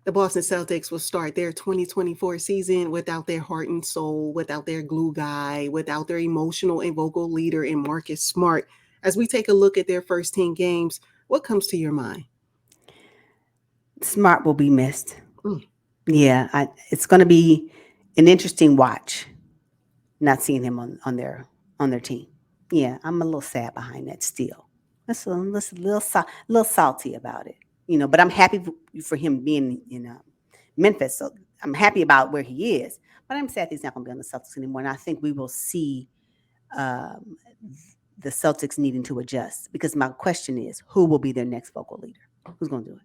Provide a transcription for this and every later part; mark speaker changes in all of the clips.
Speaker 1: the Boston Celtics will start their 2024 season without their heart and soul, without their glue guy, without their emotional and vocal leader in Marcus Smart. As we take a look at their first 10 games, what comes to your mind?
Speaker 2: Smart will be missed.
Speaker 1: Mm.
Speaker 2: Yeah, it's going to be an interesting watch. Not seeing him on their team. Yeah, I'm a little sad behind that still. That's a little salty about it, But I'm happy for him being in Memphis. So I'm happy about where he is. But I'm sad he's not going to be on the Celtics anymore. And I think we will see um, the Celtics needing to adjust because my question is, who will be their next vocal leader? Who's going to do it?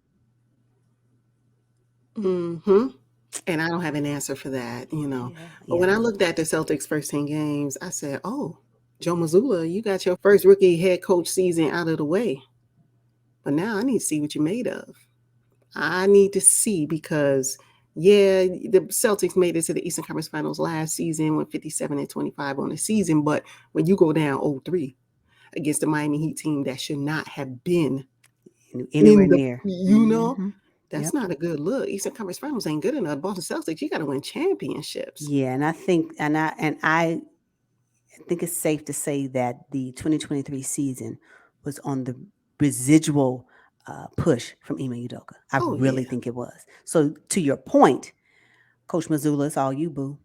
Speaker 1: Hmm. And I don't have an answer for that.
Speaker 2: Yeah,
Speaker 1: But when
Speaker 2: yeah.
Speaker 1: I looked at the Celtics' first 10 games, I said, oh, Joe Mazzulla, you got your first rookie head coach season out of the way. But now I need to see what you're made of. I need to see because, yeah, the Celtics made it to the Eastern Conference Finals last season, went 57-25 on the season. But when you go down 0-3 against the Miami Heat team that should not have been
Speaker 2: Anywhere
Speaker 1: in the,
Speaker 2: near.
Speaker 1: you know,
Speaker 2: Hmm.
Speaker 1: that's
Speaker 2: Yep.
Speaker 1: not a good look. Eastern Conference Finals ain't good enough. Boston Celtics, you got to win championships.
Speaker 2: Yeah, and I think it's safe to say that the 2023 season was on the residual push from Ime Udoka. I
Speaker 1: Oh,
Speaker 2: really
Speaker 1: yeah.
Speaker 2: think it was. So to your point, Coach Missoula, it's all you, boo.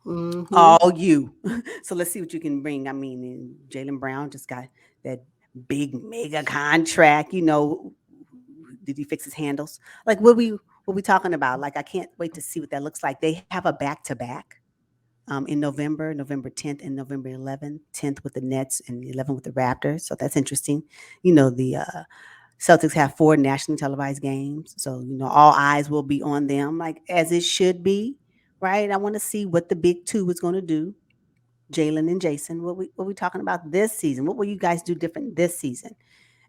Speaker 1: Hmm.
Speaker 2: All you. So let's see what you can bring. I mean, and Jaylen Brown just got that big mega contract. Did he fix his handles? Like what we talking about? Like I can't wait to see what that looks like. They have a back to back in November 10th and November 11th, 10th with the Nets and 11th with the Raptors. So that's interesting. The Celtics have 4 nationally televised games. So, all eyes will be on them, like as it should be, right? I want to see what the big two is going to do. Jalen and Jason, what we talking about this season? What will you guys do different this season?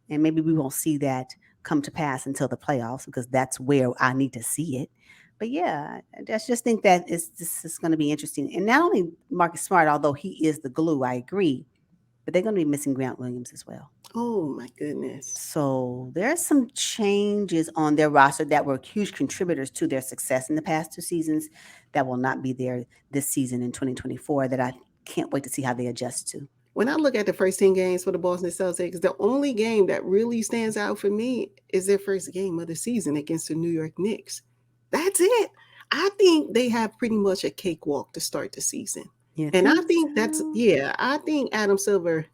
Speaker 2: And maybe we won't see that come to pass until the playoffs because that's where I need to see it. But yeah, I just think that this is going to be interesting. And not only Marcus Smart, although he is the glue, I agree, but they're going to be missing Grant Williams as well.
Speaker 1: Oh, my goodness.
Speaker 2: So there are some changes on their roster that were huge contributors to their success in the past 2 seasons that will not be there this season in 2024 that I can't wait to see how they adjust to.
Speaker 1: When I look at the first 10 games for the Boston Celtics, the only game that really stands out for me is their first game of the season against the New York Knicks. That's it. I think they have pretty much a cakewalk to start the season.
Speaker 2: You
Speaker 1: And I
Speaker 2: think
Speaker 1: think
Speaker 2: so?
Speaker 1: I think Adam Silver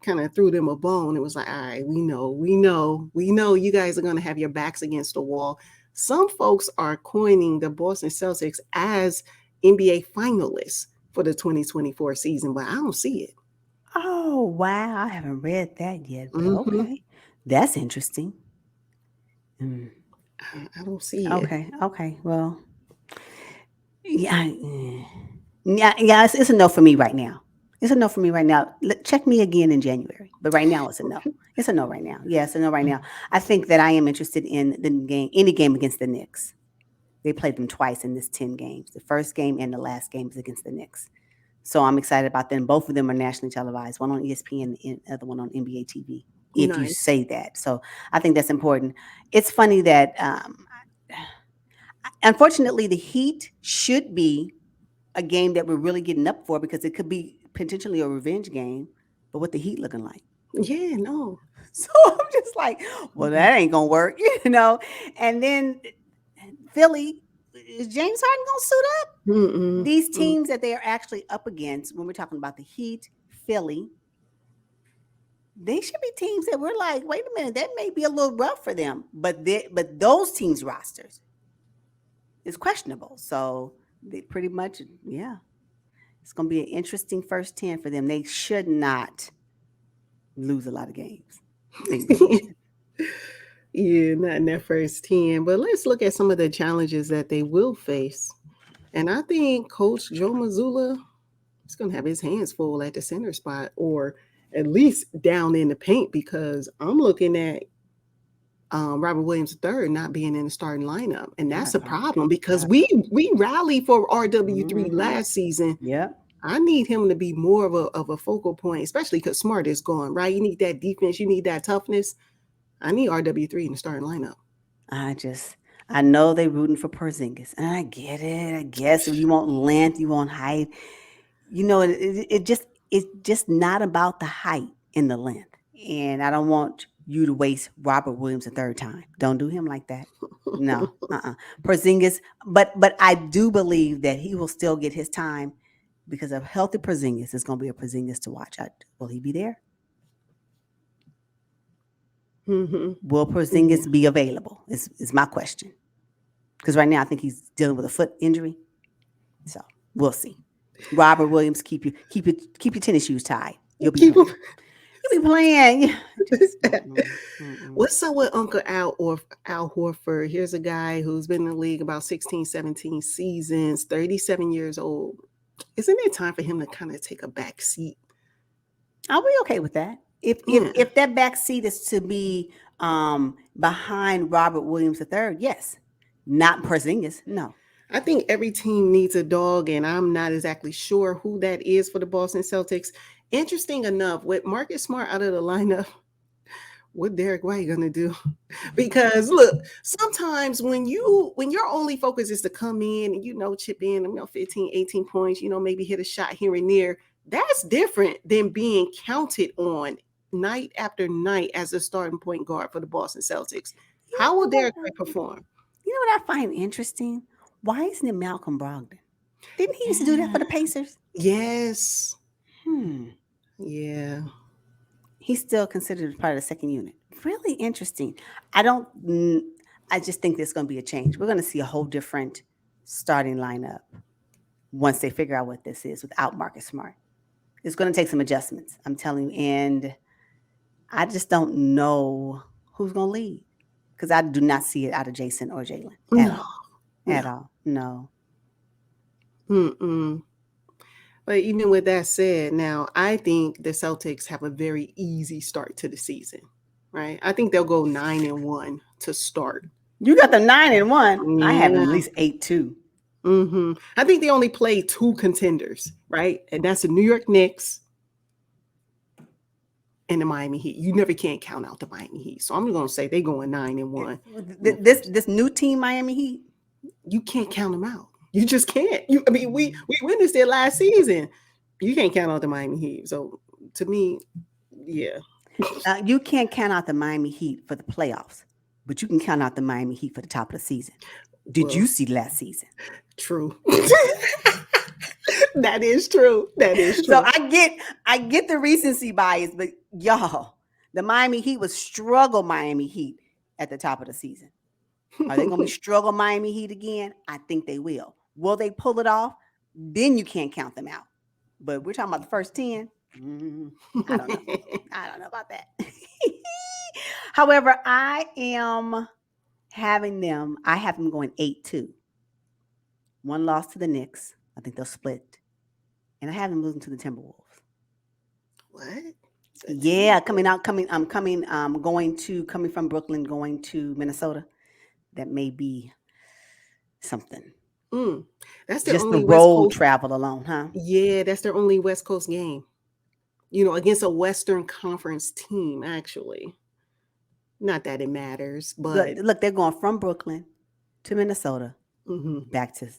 Speaker 1: kind of threw them a bone. It was like, all right, we know you guys are going to have your backs against the wall. Some folks are coining the Boston Celtics as NBA finalists for the 2024 season, but I don't see it.
Speaker 2: Oh, wow. I haven't read that yet, but
Speaker 1: Hmm.
Speaker 2: okay. That's interesting. Mm.
Speaker 1: I don't see it.
Speaker 2: Okay. Okay. Well, yeah. Yeah. It's a no for me right now. It's a no for me right now. Check me again in January. But right now, it's a no. It's a no right now. Yeah, it's a no right now. I think that I am interested in the game, any game against the Knicks. They played them twice in this 10 games. The first game and the last game is against the Knicks. So I'm excited about them. Both of them are nationally televised, one on ESPN and the other one on NBA TV, if you
Speaker 1: Nice.
Speaker 2: say that. So I think that's important. It's funny that, unfortunately, the Heat should be a game that we're really getting up for because it could be potentially a revenge game, but what the Heat looking like.
Speaker 1: Yeah, no.
Speaker 2: So I'm just like, well, that ain't going to work, And then Philly, is James Harden going to suit up?
Speaker 1: Mm-mm.
Speaker 2: These
Speaker 1: Mm.
Speaker 2: teams that they are actually up against, when we're talking about the Heat, Philly, they should be teams that we're like, wait a minute, that may be a little rough for them. But those teams' rosters is questionable. So they pretty much, yeah, it's going to be an interesting first 10 for them. They should not lose a lot of games. They really should.
Speaker 1: Yeah, not in that first 10. But let's look at some of the challenges that they will face. And I think Coach Joe Mazzulla is going to have his hands full at the center spot or at least down in the paint because I'm looking at Robert Williams III not being in the starting lineup. And that's a problem because
Speaker 2: Yeah.
Speaker 1: we rallied for RW3
Speaker 2: Mm-hmm.
Speaker 1: last season.
Speaker 2: Yep.
Speaker 1: I need him to be more of a focal point, especially because Smart is gone, right? You need that defense, you need that toughness. I need RW3 in the starting lineup.
Speaker 2: I just I know they rooting for Porzingis, and I get it. I guess you want length, you want height. You know, it's just not about the height and the length. And I don't want you to waste Robert Williams a third time. Don't do him like that. No, Porzingis, but I do believe that he will still get his time because a healthy Porzingis is going to be a Porzingis to watch. Will he be there?
Speaker 1: Mm-hmm.
Speaker 2: Will
Speaker 1: Yeah.
Speaker 2: Porzingis be available? Is my question. Because right now I think he's dealing with a foot injury, so we'll see. Robert Williams, keep your tennis shoes tied. You'll be
Speaker 1: Keep
Speaker 2: playing. You'll be playing. Just
Speaker 1: What's up with Uncle Al or Al Horford? Here's a guy who's been in the league about 16, 17 seasons, 37 years old. Isn't it time for him to kind of take a back seat?
Speaker 2: I'll be okay with that.
Speaker 1: Yeah.
Speaker 2: If that back seat is to be behind Robert Williams III, yes. Not Porzingis, no.
Speaker 1: I think every team needs a dog, and I'm not exactly sure who that is for the Boston Celtics. Interesting enough, with Marcus Smart out of the lineup, what Derek White gonna do? Because look, sometimes when your only focus is to come in and chip in, 15, 18 points, maybe hit a shot here and there, that's different than being counted on night after night as a starting point guard for the Boston Celtics.
Speaker 2: You
Speaker 1: How will
Speaker 2: know what?
Speaker 1: Derek White perform?
Speaker 2: You know what I find interesting? Why isn't it Malcolm Brogdon? Didn't he used to do that for the
Speaker 1: Yeah.
Speaker 2: Pacers?
Speaker 1: Yes.
Speaker 2: Hmm.
Speaker 1: Yeah.
Speaker 2: He's still considered part of the second unit. Really interesting. I don't. I just think there's going to be a change. We're going to see a whole different starting lineup once they figure out what this is without Marcus Smart. It's going to take some adjustments. I'm telling you, and I just don't know who's going to lead because I do not see it out of Jason or Jalen at
Speaker 1: No.
Speaker 2: all. At
Speaker 1: No.
Speaker 2: all. No.
Speaker 1: Mm-mm. But even with that said, now I think the Celtics have a very easy start to the season, right? I think they'll go 9-1 to start.
Speaker 2: You got the 9-1. I have them
Speaker 1: Yeah.
Speaker 2: at least 8-2.
Speaker 1: I think they only play two contenders, right? And that's the New York Knicks and the Miami Heat. You never can't count out the Miami Heat. So I'm going to say they're going 9-1.
Speaker 2: This new team, Miami Heat.
Speaker 1: You can't count them out. You just can't. We witnessed it last season. You can't count out the Miami Heat. So to me, yeah.
Speaker 2: You can't count out the Miami Heat for the playoffs, but you can count out the Miami Heat for the top of the season. Did you see last season?
Speaker 1: True. That is true. That is true.
Speaker 2: So I get the recency bias, but y'all, the Miami Heat was struggle Miami Heat at the top of the season. Are they going to be struggle Miami Heat again? I think they will. Will they pull it off? Then you can't count them out. But we're talking about the first 10. I don't know. I don't know about that. However, I have them going 8-2. One loss to the Knicks. I think they'll split. And I have them losing to the Timberwolves.
Speaker 1: What?
Speaker 2: Yeah, coming from Brooklyn, going to Minnesota. That may be something.
Speaker 1: That's their
Speaker 2: Just
Speaker 1: only
Speaker 2: the
Speaker 1: West
Speaker 2: road
Speaker 1: Coast
Speaker 2: travel alone, huh?
Speaker 1: Yeah, that's their only West Coast game. Against a Western Conference team, actually. Not that it matters, but
Speaker 2: Look, they're going from Brooklyn to Minnesota, back to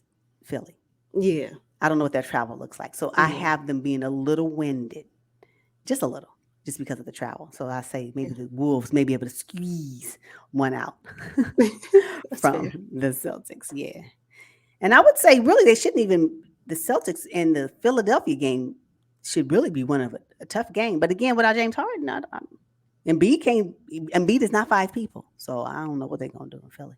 Speaker 2: Philly.
Speaker 1: Yeah.
Speaker 2: I don't know what that travel looks like. So I have them being a little winded, just a little, just because of the travel. So I say maybe the Wolves may be able to squeeze one out from the Celtics. Yeah. And I would say really the Celtics and the Philadelphia game should really be one of a tough game. But again, without James Harden, Embiid is not 5 people. So I don't know what they're going to do in Philly.